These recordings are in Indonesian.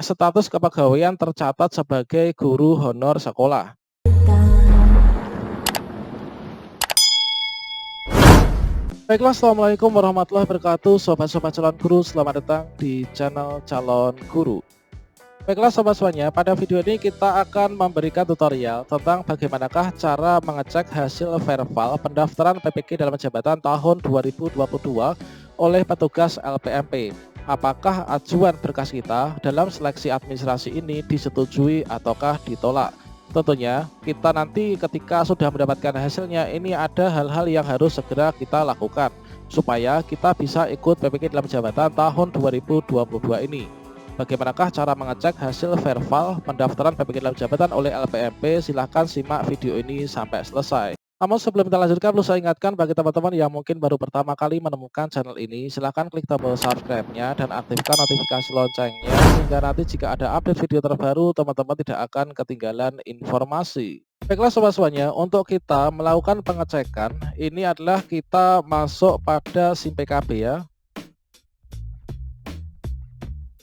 status kepegawaian tercatat sebagai guru honor sekolah. Baiklah, assalamualaikum warahmatullahi wabarakatuh, sobat-sobat calon guru, selamat datang di channel calon guru. Baiklah sobat semuanya, pada video ini kita akan memberikan tutorial tentang bagaimanakah cara mengecek hasil verbal pendaftaran PPG dalam jabatan tahun 2022 oleh petugas LPMP. Apakah ajuan berkas kita dalam seleksi administrasi ini disetujui ataukah ditolak? Tentunya kita nanti ketika sudah mendapatkan hasilnya, ini ada hal-hal yang harus segera kita lakukan supaya kita bisa ikut PPG dalam jabatan tahun 2022 ini. Bagaimanakah cara mengecek hasil verbal pendaftaran PPG dalam jabatan oleh LPMP? Silahkan simak video ini sampai selesai. Namun sebelum kita lanjutkan, perlu saya ingatkan bagi teman-teman yang mungkin baru pertama kali menemukan channel ini, silahkan klik tombol subscribe-nya dan aktifkan notifikasi loncengnya, sehingga nanti jika ada update video terbaru, teman-teman tidak akan ketinggalan informasi. Baiklah sobat semuanya, untuk kita melakukan pengecekan, ini adalah kita masuk pada SIM PKB ya.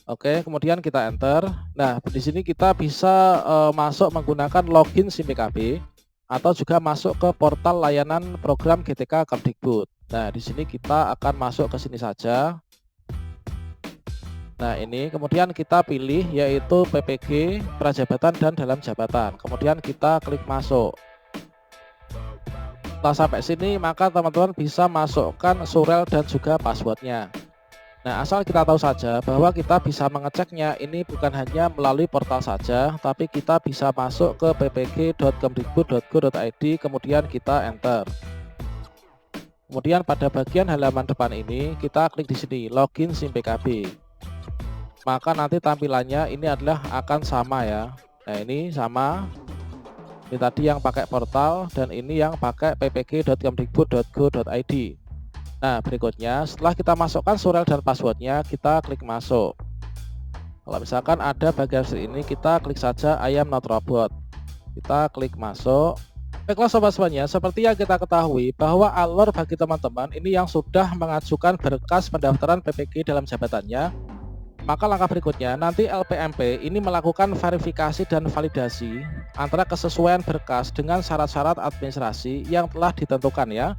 Oke, kemudian kita enter. Nah, di sini kita bisa masuk menggunakan login SIM PKB atau juga masuk ke portal layanan program GTK Kemdikbud. Nah, di sini kita akan masuk ke sini saja. Nah, ini kemudian kita pilih yaitu PPG, prajabatan dan dalam jabatan. Kemudian kita klik masuk. Setelah sampai sini, maka teman-teman bisa masukkan surel dan juga passwordnya. Nah, asal kita tahu saja bahwa kita bisa mengeceknya ini bukan hanya melalui portal saja, tapi kita bisa masuk ke ppg.kemdikbud.go.id, kemudian kita enter. Kemudian pada bagian halaman depan ini kita klik di sini login SIM PKB. Maka nanti tampilannya ini adalah akan sama ya. Nah, ini sama. Ini tadi yang pakai portal dan ini yang pakai ppg.kemdikbud.go.id. Nah, berikutnya setelah kita masukkan surel dan passwordnya, kita klik masuk. Kalau misalkan ada bagian ini, kita klik saja I am not robot. Kita klik masuk. Baiklah sobat semuanya, seperti yang kita ketahui bahwa alur bagi teman-teman ini yang sudah mengajukan berkas pendaftaran PPG dalam jabatannya, maka langkah berikutnya nanti LPMP ini melakukan verifikasi dan validasi antara kesesuaian berkas dengan syarat-syarat administrasi yang telah ditentukan ya,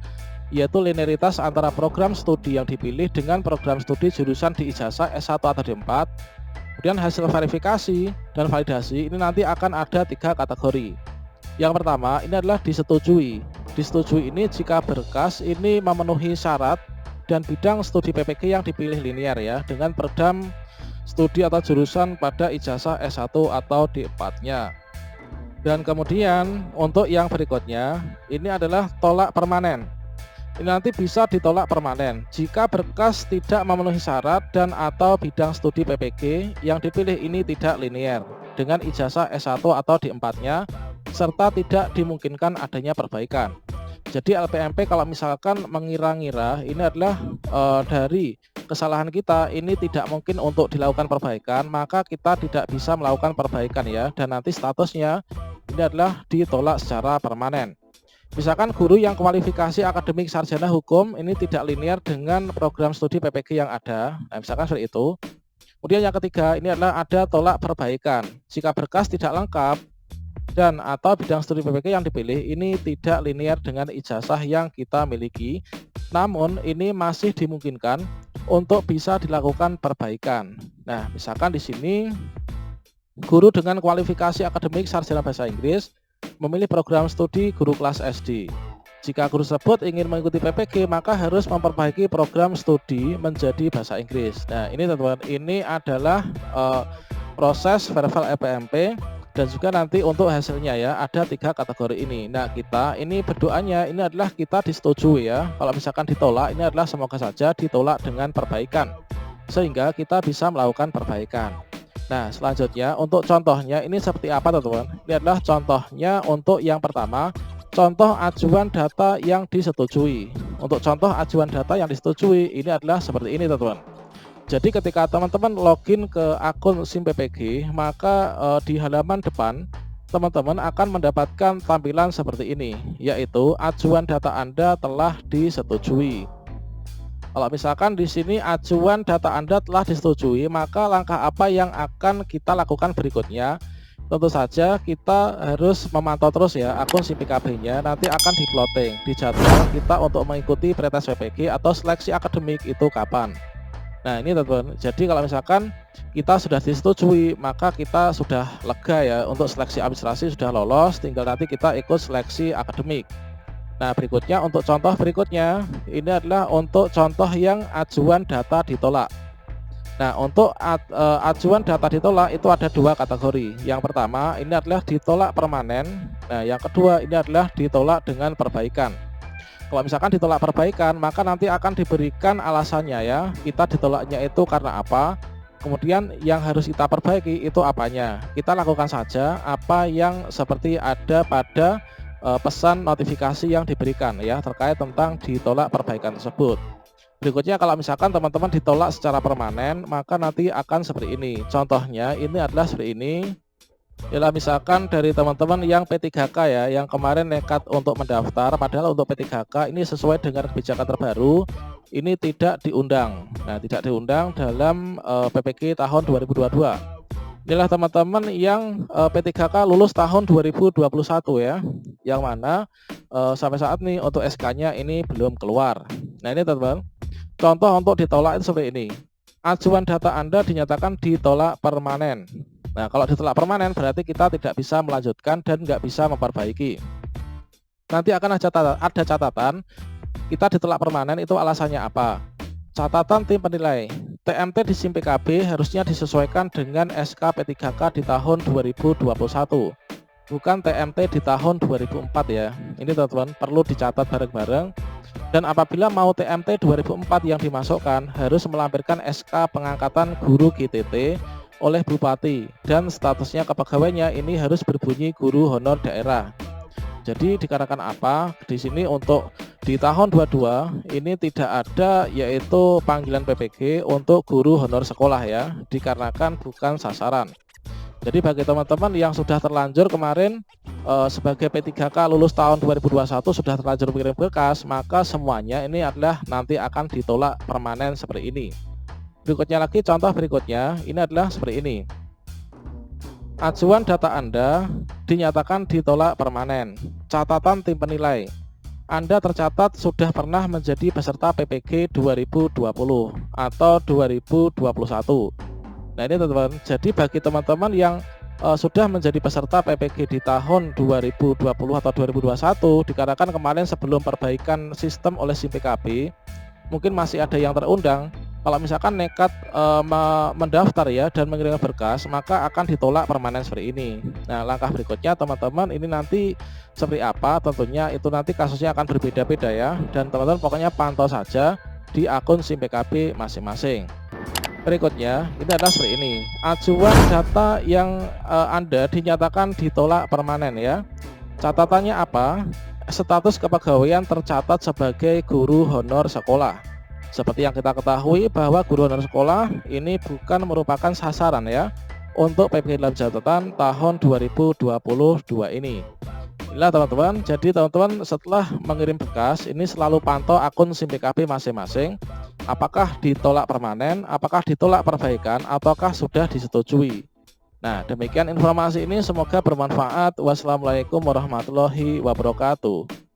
yaitu linearitas antara program studi yang dipilih dengan program studi jurusan di ijazah S1 atau D4. Kemudian hasil verifikasi dan validasi ini nanti akan ada 3 kategori. Yang pertama ini adalah disetujui. Disetujui ini jika berkas ini memenuhi syarat dan bidang studi PPG yang dipilih linear ya, dengan program studi atau jurusan pada ijazah S1 atau D4-nya. Dan kemudian untuk yang berikutnya ini adalah tolak permanen. Ini nanti bisa ditolak permanen jika berkas tidak memenuhi syarat dan atau bidang studi PPG yang dipilih ini tidak linear dengan ijazah S1 atau D4-nya serta tidak dimungkinkan adanya perbaikan. Jadi LPMP kalau misalkan mengira-ngira ini adalah dari kesalahan kita ini tidak mungkin untuk dilakukan perbaikan, maka kita tidak bisa melakukan perbaikan ya, dan nanti statusnya ini adalah ditolak secara permanen. Misalkan guru yang kualifikasi akademik sarjana hukum ini tidak linear dengan program studi PPG yang ada. Nah, misalkan seperti itu. Kemudian yang ketiga ini adalah ada tolak perbaikan. Jika berkas tidak lengkap dan atau bidang studi PPG yang dipilih ini tidak linear dengan ijazah yang kita miliki, namun ini masih dimungkinkan untuk bisa dilakukan perbaikan. Nah, misalkan di sini guru dengan kualifikasi akademik sarjana bahasa Inggris memilih program studi guru kelas SD. Jika guru tersebut ingin mengikuti PPG, maka harus memperbaiki program studi menjadi bahasa Inggris. Nah, ini teman-teman, ini adalah proses verbal LPMP dan juga nanti untuk hasilnya ya, ada 3 kategori ini. Nah, kita ini berdoanya ini adalah kita disetujui ya. Kalau misalkan ditolak, ini adalah semoga saja ditolak dengan perbaikan sehingga kita bisa melakukan perbaikan. Nah, selanjutnya untuk contohnya ini seperti apa teman-teman? Ini adalah contohnya untuk yang pertama, contoh ajuan data yang disetujui. Untuk contoh ajuan data yang disetujui ini adalah seperti ini teman-teman. Jadi ketika teman-teman login ke akun SIM PPG, maka di halaman depan teman-teman akan mendapatkan tampilan seperti ini, yaitu ajuan data Anda telah disetujui. Kalau misalkan di sini ajuan data Anda telah disetujui, maka langkah apa yang akan kita lakukan berikutnya? Tentu saja kita harus memantau terus ya akun SIM PKB-nya, nanti akan di-plotting di jadwal kita untuk mengikuti pretest WPG atau seleksi akademik itu kapan. Nah ini teman-teman, jadi kalau misalkan kita sudah disetujui, maka kita sudah lega ya untuk seleksi administrasi sudah lolos, tinggal nanti kita ikut seleksi akademik. Nah berikutnya untuk contoh berikutnya, ini adalah untuk contoh yang ajuan data ditolak. Nah untuk ajuan data ditolak itu ada dua kategori. Yang pertama ini adalah ditolak permanen. Nah yang kedua ini adalah ditolak dengan perbaikan. Kalau misalkan ditolak perbaikan, maka nanti akan diberikan alasannya ya, kita ditolaknya itu karena apa, kemudian yang harus kita perbaiki itu apanya. Kita lakukan saja apa yang seperti ada pada pesan notifikasi yang diberikan ya terkait tentang ditolak perbaikan tersebut. Berikutnya kalau misalkan teman-teman ditolak secara permanen, maka nanti akan seperti ini. Contohnya ini adalah seperti ini. Bila misalkan dari teman-teman yang P3K ya, yang kemarin nekat untuk mendaftar, padahal untuk P3K ini sesuai dengan kebijakan terbaru, ini tidak diundang. Nah, tidak diundang dalam PPG tahun 2022. Inilah teman-teman yang P3K lulus tahun 2021 ya, yang mana sampai saat ini untuk SK-nya ini belum keluar. Nah ini teman-teman, contoh untuk ditolak itu seperti ini. Ajuan data Anda dinyatakan ditolak permanen. Nah kalau ditolak permanen berarti kita tidak bisa melanjutkan dan nggak bisa memperbaiki. Nanti akan ada catatan, kita ditolak permanen itu alasannya apa. Catatan tim penilai, TMT di SIM PKB harusnya disesuaikan dengan SK P3K di tahun 2021, bukan TMT di tahun 2004 ya. Ini teman-teman perlu dicatat bareng-bareng. Dan apabila mau TMT 2004 yang dimasukkan, harus melampirkan SK pengangkatan guru GTT oleh Bupati, dan statusnya kepegawaiannya ini harus berbunyi guru honor daerah. Jadi dikarenakan apa? Di sini untuk di tahun 22 ini tidak ada yaitu panggilan PPG untuk guru honor sekolah ya, dikarenakan bukan sasaran. Jadi bagi teman-teman yang sudah terlanjur kemarin sebagai P3K lulus tahun 2021 sudah terlanjur mengirim berkas, maka semuanya ini adalah nanti akan ditolak permanen seperti ini. Berikutnya lagi contoh berikutnya, ini adalah seperti ini. Ajuan data Anda dinyatakan ditolak permanen. Catatan tim penilai, Anda tercatat sudah pernah menjadi peserta PPG 2020 atau 2021. Nah ini teman-teman, jadi bagi teman-teman yang sudah menjadi peserta PPG di tahun 2020 atau 2021, dikarenakan kemarin sebelum perbaikan sistem oleh SIM PKB, mungkin masih ada yang terundang. Kalau misalkan nekat mendaftar ya dan mengirimkan berkas, maka akan ditolak permanen seperti ini. Nah langkah berikutnya teman-teman ini nanti seperti apa, tentunya itu nanti kasusnya akan berbeda-beda ya. Dan teman-teman pokoknya pantau saja di akun SIM PKB masing-masing. Berikutnya ini adalah seperti ini. Ajuan data yang Anda dinyatakan ditolak permanen ya. Catatannya apa? Status kepegawaian tercatat sebagai guru honor sekolah. Seperti yang kita ketahui bahwa guru honor sekolah ini bukan merupakan sasaran ya untuk PPG dalam catatan tahun 2022 ini. Inilah teman-teman, jadi teman-teman setelah mengirim berkas ini selalu pantau akun SIM PKB masing-masing, apakah ditolak permanen, apakah ditolak perbaikan, ataukah sudah disetujui. Nah demikian informasi ini, semoga bermanfaat. Wassalamualaikum warahmatullahi wabarakatuh.